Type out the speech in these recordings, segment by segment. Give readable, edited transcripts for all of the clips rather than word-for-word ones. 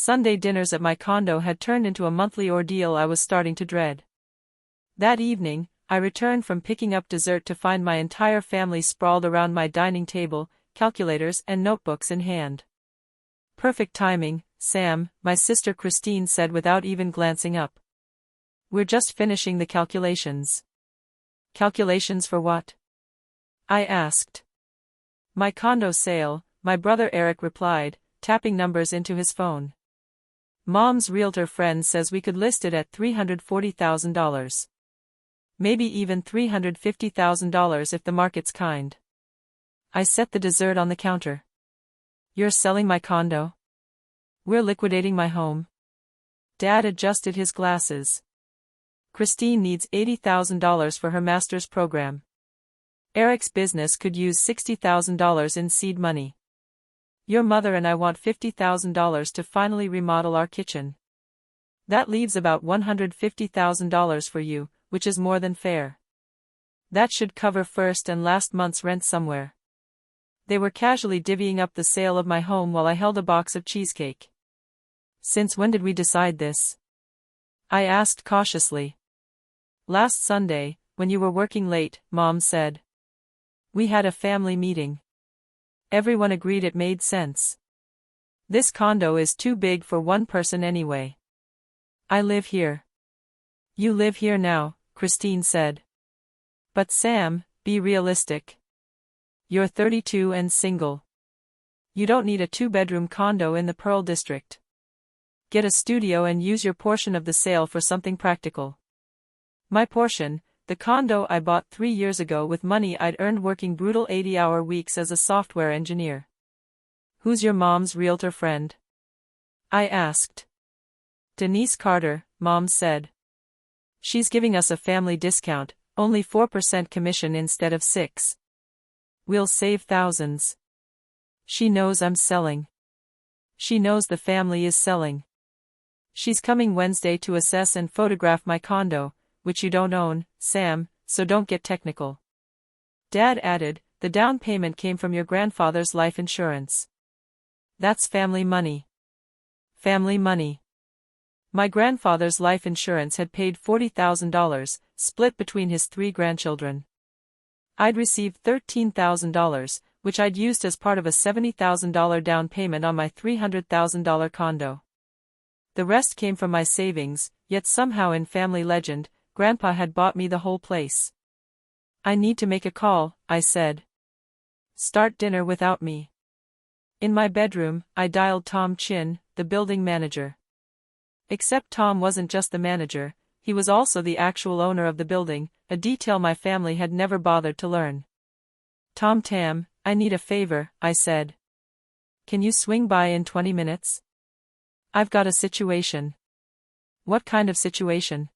Sunday dinners at my condo had turned into a monthly ordeal I was starting to dread. That evening, I returned from picking up dessert to find my entire family sprawled around my dining table, calculators and notebooks in hand. "Perfect timing, Sam," my sister Christine said without even glancing up. "We're just finishing the calculations." "Calculations for what?" I asked. "My condo sale," my brother Eric replied, tapping numbers into his phone. "Mom's realtor friend says we could list it at $340,000. Maybe even $350,000 if the market's kind." I set the dessert on the counter. "You're selling my condo?" "We're liquidating my home." Dad adjusted his glasses. "Christine needs $80,000 for her master's program. Eric's business could use $60,000 in seed money. Your mother and I want $50,000 to finally remodel our kitchen. That leaves about $150,000 for you, which is more than fair. That should cover first and last month's rent somewhere." They were casually divvying up the sale of my home while I held a box of cheesecake. "Since when did we decide this?" I asked cautiously. "Last Sunday, when you were working late," Mom said. "We had a family meeting. Everyone agreed it made sense. This condo is too big for one person anyway. I live here." "You live here now," Christine said. "But Sam, be realistic. You're 32 and single. You don't need a 2-bedroom condo in the Pearl District. Get a studio and use your portion of the sale for something practical." My portion, the condo I bought 3 years ago with money I'd earned working brutal 80-hour weeks as a software engineer. "Who's your mom's realtor friend?" I asked. "Denise Carter," Mom said. "She's giving us a family discount, only 4% commission instead of 6%. We'll save thousands. She knows I'm selling. She knows the family is selling. She's coming Wednesday to assess and photograph my condo, which you don't own, Sam, so don't get technical." Dad added, "The down payment came from your grandfather's life insurance." "That's family money." "Family money." My grandfather's life insurance had paid $40,000, split between his 3 grandchildren. I'd received $13,000, which I'd used as part of a $70,000 down payment on my $300,000 condo. The rest came from my savings, yet somehow in family legend, Grandpa had bought me the whole place. "I need to make a call," I said. "Start dinner without me." In my bedroom, I dialed Tom Chin, the building manager. Except Tom wasn't just the manager, he was also the actual owner of the building, a detail my family had never bothered to learn. "Tom Tam, I need a favor," I said. "Can you swing by in 20 minutes? I've got a situation." "What kind of situation?"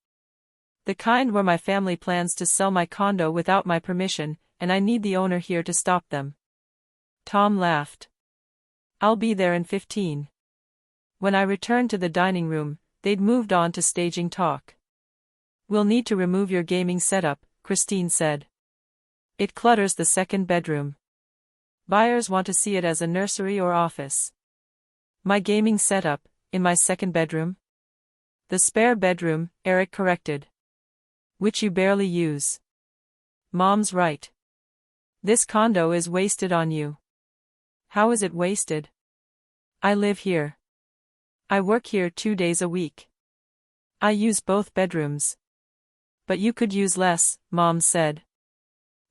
"The kind where my family plans to sell my condo without my permission, and I need the owner here to stop them." Tom laughed. "I'll be there in 15. When I returned to the dining room, they'd moved on to staging talk. "We'll need to remove your gaming setup," Christine said. "It clutters the second bedroom. Buyers want to see it as a nursery or office." "My gaming setup, in my second bedroom?" "The spare bedroom," Eric corrected. "Which you barely use." "Mom's right. This condo is wasted on you." "How is it wasted?" "I live here. I work here 2 days a week. I use both bedrooms." "But you could use less," Mom said.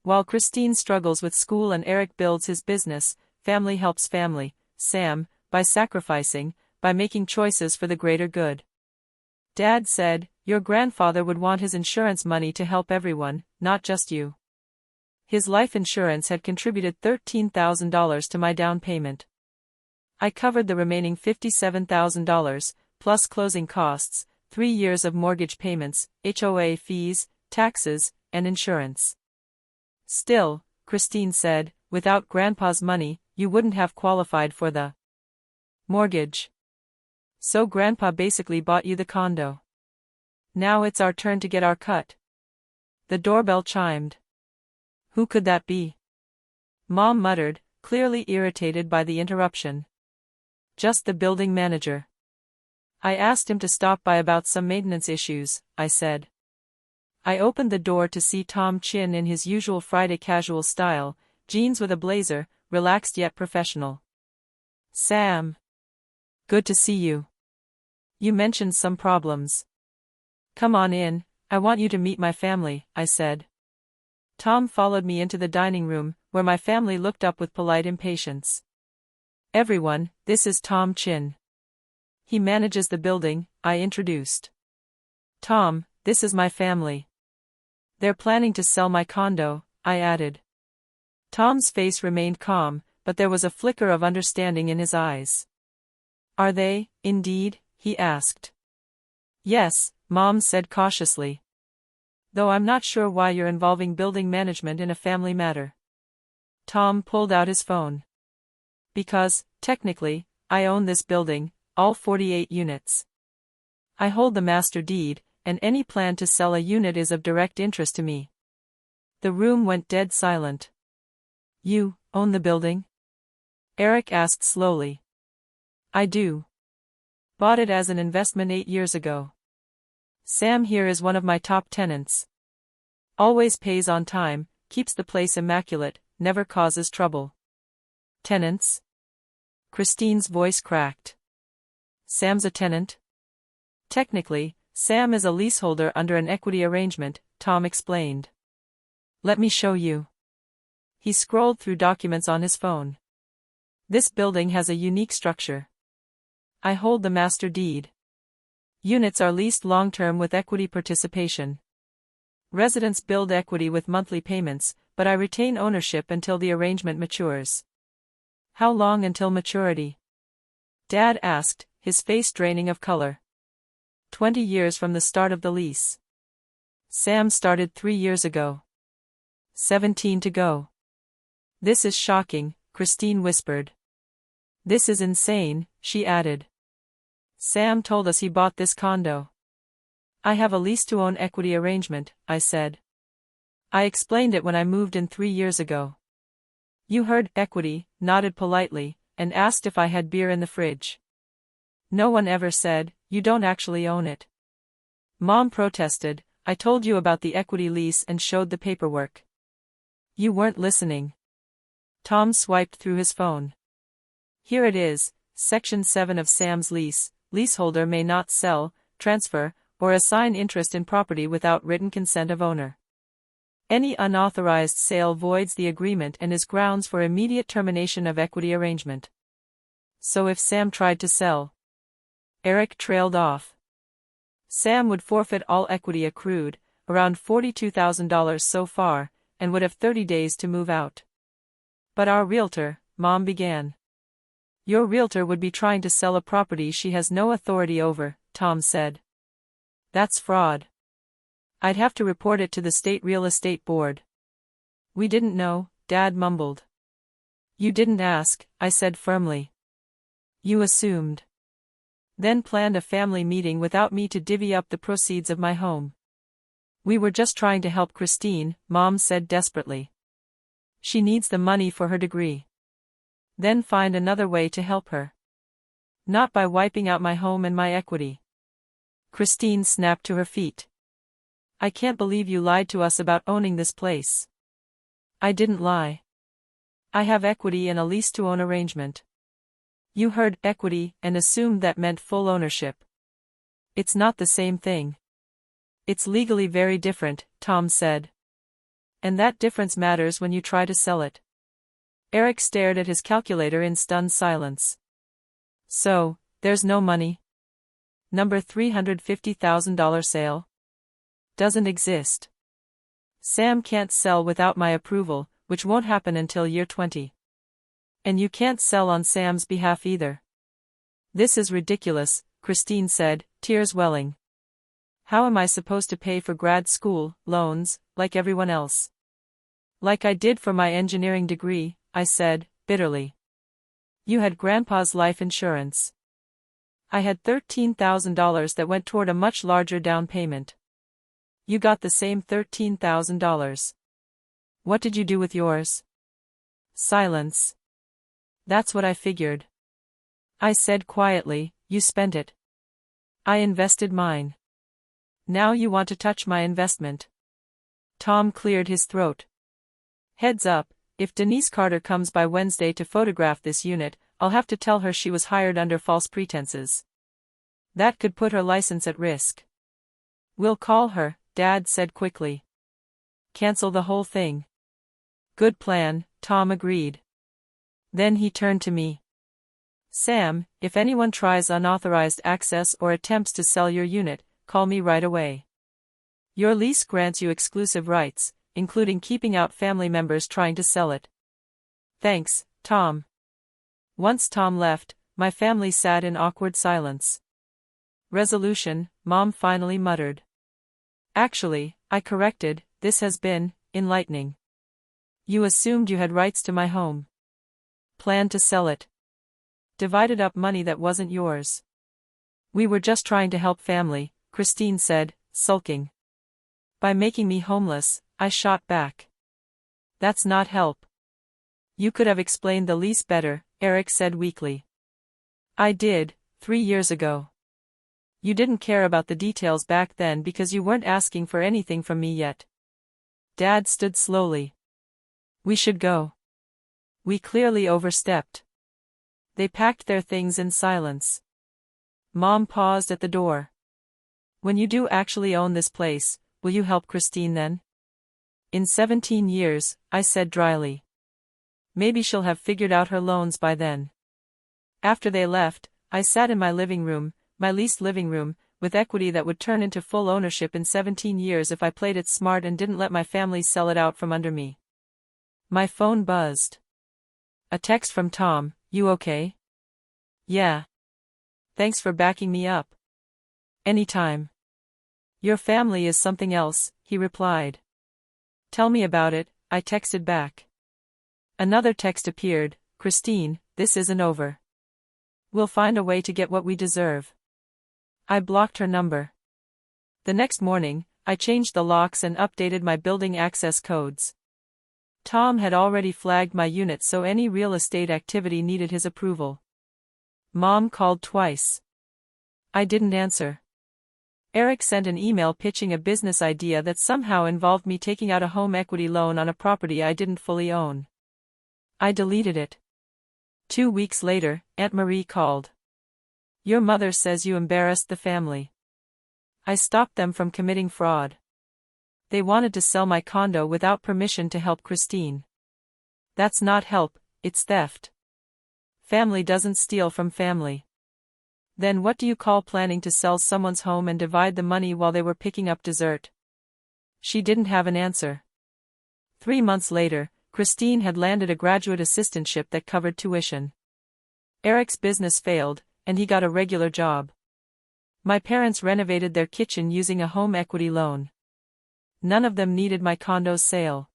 While Christine struggles with school and Eric builds his business, family helps family, Sam, by sacrificing, by making choices for the greater good. Dad said, "Your grandfather would want his insurance money to help everyone, not just you." His life insurance had contributed $13,000 to my down payment. I covered the remaining $57,000, plus closing costs, 3 years of mortgage payments, HOA fees, taxes, and insurance. "Still," Christine said, "without Grandpa's money, you wouldn't have qualified for the mortgage. So Grandpa basically bought you the condo. Now it's our turn to get our cut." The doorbell chimed. "Who could that be?" Mom muttered, clearly irritated by the interruption. "Just the building manager." I asked him to stop by about some maintenance issues, I said. I opened the door to see Tom Chin in his usual Friday casual style, jeans with a blazer, relaxed yet professional. Sam. Good to see you. You mentioned some problems. Come on in, I want you to meet my family, I said. Tom followed me into the dining room, where my family looked up with polite impatience. Everyone, this is Tom Chin. He manages the building, I introduced. Tom, this is my family. They're planning to sell my condo, I added. Tom's face remained calm, but there was a flicker of understanding in his eyes. Are they, indeed? He asked. Yes, Mom said cautiously. Though I'm not sure why you're involving building management in a family matter. Tom pulled out his phone. Because, technically, I own this building, all 48 units. I hold the master deed, and any plan to sell a unit is of direct interest to me. The room went dead silent. You own the building? Eric asked slowly. I do. Bought it as an investment 8 years ago. Sam here is one of my top tenants. Always pays on time, keeps the place immaculate, never causes trouble. Tenants? Christine's voice cracked. Sam's a tenant? Technically, Sam is a leaseholder under an equity arrangement, Tom explained. Let me show you. He scrolled through documents on his phone. This building has a unique structure. I hold the master deed. Units are leased long-term with equity participation. Residents build equity with monthly payments, but I retain ownership until the arrangement matures. How long until maturity? Dad asked, his face draining of color. 20 years from the start of the lease. Sam started 3 years ago. 17 to go. This is shocking, Christine whispered. This is insane, she added. Sam told us he bought this condo. I have a lease-to-own equity arrangement, I said. I explained it when I moved in 3 years ago. You heard equity, nodded politely, and asked if I had beer in the fridge. No one ever said, you don't actually own it. Mom protested, I told you about the equity lease and showed the paperwork. You weren't listening. Tom swiped through his phone. Here it is, Section 7 of Sam's lease. Leaseholder may not sell, transfer, or assign interest in property without written consent of owner. Any unauthorized sale voids the agreement and is grounds for immediate termination of equity arrangement. So if Sam tried to sell, Eric trailed off. Sam would forfeit all equity accrued, around $42,000 so far, and would have 30 days to move out. But our realtor, Mom began. Your realtor would be trying to sell a property she has no authority over, Tom said. That's fraud. I'd have to report it to the state real estate board. We didn't know, Dad mumbled. You didn't ask, I said firmly. You assumed. Then planned a family meeting without me to divvy up the proceeds of my home. We were just trying to help Christine, Mom said desperately. She needs the money for her degree. Then find another way to help her. Not by wiping out my home and my equity. Christine snapped to her feet. I can't believe you lied to us about owning this place. I didn't lie. I have equity in a lease-to-own arrangement. You heard equity and assumed that meant full ownership. It's not the same thing. It's legally very different, Tom said. And that difference matters when you try to sell it. Eric stared at his calculator in stunned silence. So, there's no money? Number $350,000 sale? Doesn't exist. Sam can't sell without my approval, which won't happen until year 20. And you can't sell on Sam's behalf either. This is ridiculous, Christine said, tears welling. How am I supposed to pay for grad school loans, like everyone else? Like I did for my engineering degree, I said, bitterly. You had Grandpa's life insurance. I had $13,000 that went toward a much larger down payment. You got the same $13,000. What did you do with yours? Silence. That's what I figured. I said quietly, you spent it. I invested mine. Now you want to touch my investment. Tom cleared his throat. Heads up, if Denise Carter comes by Wednesday to photograph this unit, I'll have to tell her she was hired under false pretenses. That could put her license at risk. We'll call her, Dad said quickly. Cancel the whole thing. Good plan, Tom agreed. Then he turned to me. Sam, if anyone tries unauthorized access or attempts to sell your unit, call me right away. Your lease grants you exclusive rights, including keeping out family members trying to sell it. Thanks, Tom. Once Tom left, my family sat in awkward silence. Resolution, Mom finally muttered. Actually, I corrected, this has been enlightening. You assumed you had rights to my home. Planned to sell it. Divided up money that wasn't yours. We were just trying to help family, Christine said, sulking. By making me homeless, I shot back. That's not help. You could have explained the lease better, Eric said weakly. I did, 3 years ago. You didn't care about the details back then because you weren't asking for anything from me yet. Dad stood slowly. We should go. We clearly overstepped. They packed their things in silence. Mom paused at the door. When you do actually own this place, will you help Christine then? In 17 years, I said dryly. Maybe she'll have figured out her loans by then. After they left, I sat in my living room, my leased living room, with equity that would turn into full ownership in 17 years if I played it smart and didn't let my family sell it out from under me. My phone buzzed. A text from Tom, you okay? Yeah. Thanks for backing me up. Anytime. Your family is something else, he replied. Tell me about it, I texted back. Another text appeared, Christine, this isn't over. We'll find a way to get what we deserve. I blocked her number. The next morning, I changed the locks and updated my building access codes. Tom had already flagged my unit so any real estate activity needed his approval. Mom called twice. I didn't answer. Eric sent an email pitching a business idea that somehow involved me taking out a home equity loan on a property I didn't fully own. I deleted it. 2 weeks later, Aunt Marie called. Your mother says you embarrassed the family. I stopped them from committing fraud. They wanted to sell my condo without permission to help Christine. That's not help, it's theft. Family doesn't steal from family. Then what do you call planning to sell someone's home and divide the money while they were picking up dessert? She didn't have an answer. 3 months later, Christine had landed a graduate assistantship that covered tuition. Eric's business failed, and he got a regular job. My parents renovated their kitchen using a home equity loan. None of them needed my condo's sale.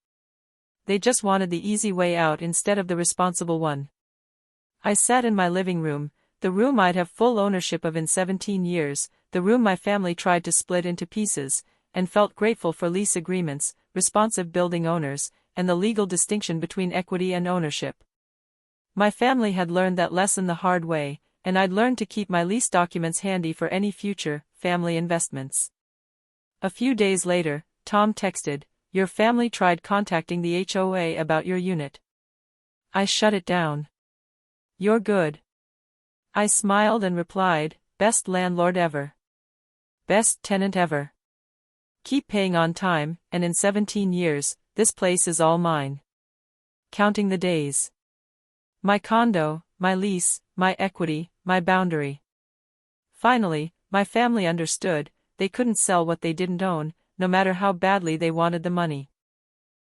They just wanted the easy way out instead of the responsible one. I sat in my living room, the room I'd have full ownership of in 17 years, the room my family tried to split into pieces, and felt grateful for lease agreements, responsive building owners, and the legal distinction between equity and ownership. My family had learned that lesson the hard way, and I'd learned to keep my lease documents handy for any future family investments. A few days later, Tom texted, your family tried contacting the HOA about your unit. I shut it down. You're good. I smiled and replied, best landlord ever. Best tenant ever. Keep paying on time, and in 17 years, this place is all mine. Counting the days. My condo, my lease, my equity, my boundary. Finally, my family understood, they couldn't sell what they didn't own, no matter how badly they wanted the money.